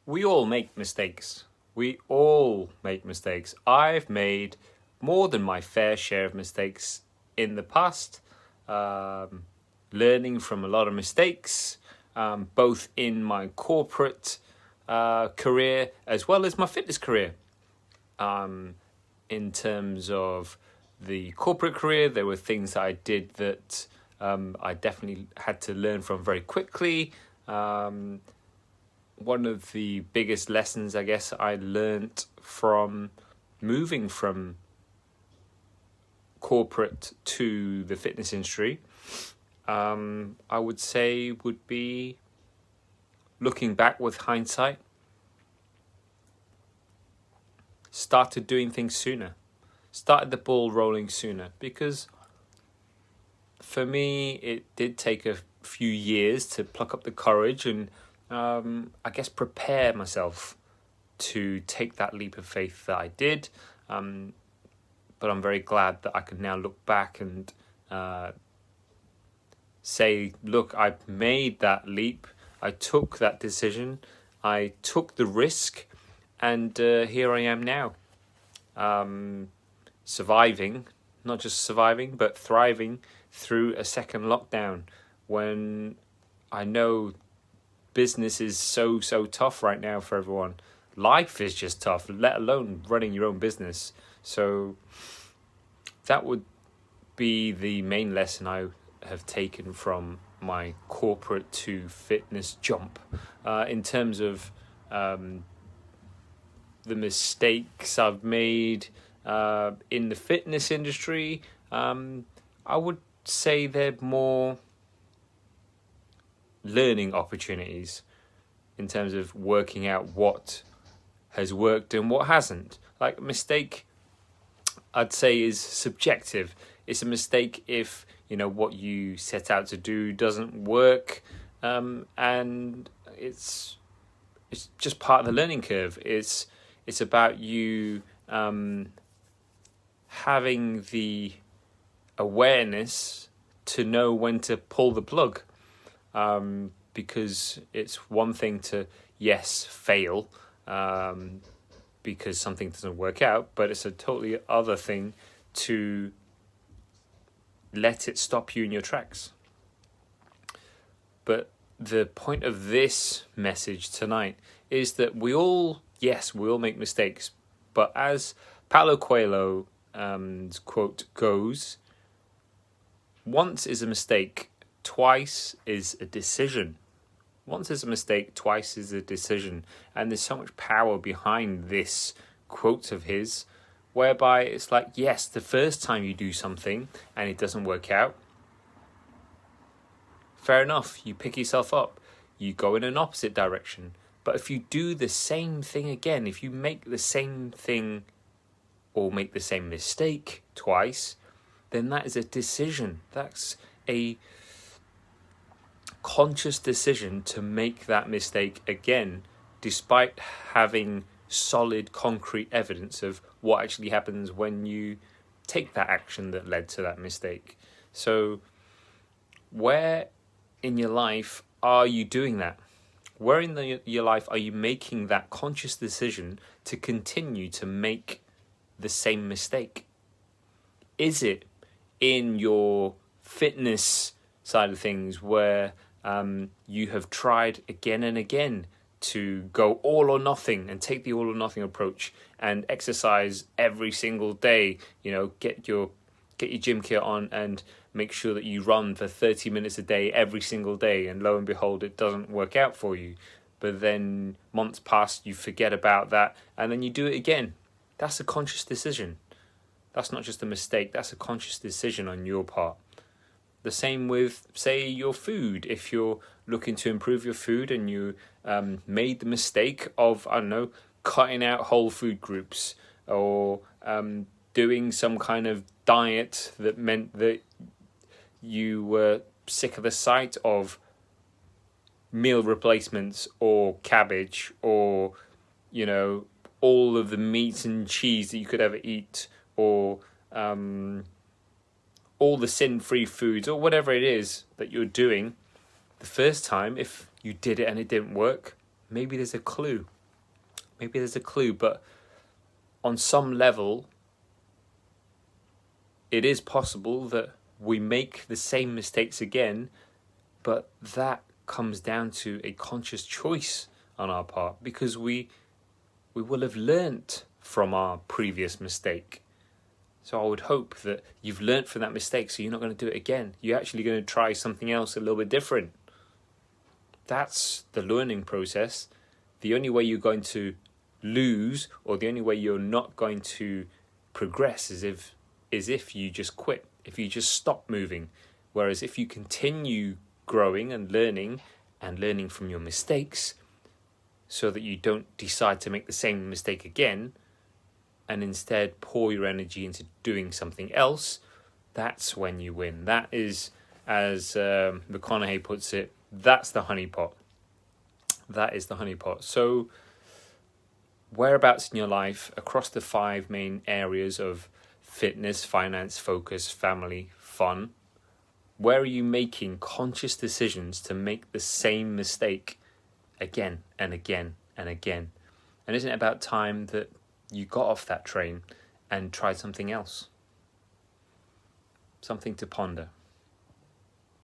We all make mistakes. We all make mistakes. I've made more than my fair share of mistakes in the past, learning from a lot of mistakes, both in my corporate career as well as my fitness career. In terms of the corporate career, there were things that I did that I definitely had to learn from very quickly. One of the biggest lessons, I guess, I learnt from moving from corporate to the fitness industry, I would say would be, looking back with hindsight, started doing things sooner, started the ball rolling sooner, because for me it did take a few years to pluck up the courage and I guess prepare myself to take that leap of faith that I did, but I'm very glad that I can now look back and say, look, I made that leap, I took that decision, I took the risk, and here I am now, surviving, not just surviving, but thriving through a second lockdown, when I know business is so tough right now for everyone. Life is just tough, let alone running your own business. So that would be the main lesson I have taken from my corporate to fitness jump. In terms of the mistakes I've made in the fitness industry, I would say they're more learning opportunities in terms of working out what has worked and what hasn't. Like, a mistake, I'd say, is subjective. It's a mistake if, you know, what you set out to do doesn't work, and it's just part of the learning curve. It's about you having the awareness to know when to pull the plug. Because it's one thing to, yes, fail because something doesn't work out, but it's a totally other thing to let it stop you in your tracks. But the point of this message tonight is that we all make mistakes, but as Paulo Coelho's quote goes, once is a mistake, twice is a decision. Once is a mistake, twice is a decision. And there's so much power behind this quote of his, whereby it's like, yes, the first time you do something and it doesn't work out, fair enough, you pick yourself up, you go in an opposite direction. But if you do the same thing again, if you make the same thing or make the same mistake twice, then that is a decision. That's a conscious decision to make that mistake again, despite having solid, concrete evidence of what actually happens when you take that action that led to that mistake. So where in your life are you doing that? Where in your life are you making that conscious decision to continue to make the same mistake? Is it in your fitness side of things where you have tried again and again to go all or nothing and take the all or nothing approach and exercise every single day, you know, get your gym kit on and make sure that you run for 30 minutes a day every single day, and lo and behold, it doesn't work out for you. But then months pass, you forget about that, and then you do it again. That's a conscious decision. That's not just a mistake, that's a conscious decision on your part. The same with, say, your food. If you're looking to improve your food and you made the mistake of, I don't know, cutting out whole food groups, or doing some kind of diet that meant that you were sick of the sight of meal replacements or cabbage or, you know, all of the meat and cheese that you could ever eat, or all the sin-free foods, or whatever it is that you're doing. The first time, if you did it and it didn't work, maybe there's a clue. maybe there's a clue, but on some level, it is possible that we make the same mistakes again, but that comes down to a conscious choice on our part, because we will have learnt from our previous mistake. So I would hope that you've learnt from that mistake, so you're not going to do it again. You're actually going to try something else a little bit different. That's the learning process. The only way you're going to lose, or the only way you're not going to progress, is if you just quit, if you just stop moving. Whereas if you continue growing and learning from your mistakes, so that you don't decide to make the same mistake again, and instead pour your energy into doing something else, that's when you win. That is, as McConaughey puts it, that's the honeypot. That is the honeypot. So whereabouts in your life, across the 5 main areas of fitness, finance, focus, family, fun, where are you making conscious decisions to make the same mistake again and again and again? And isn't it about time that you got off that train and tried something else? Something to ponder.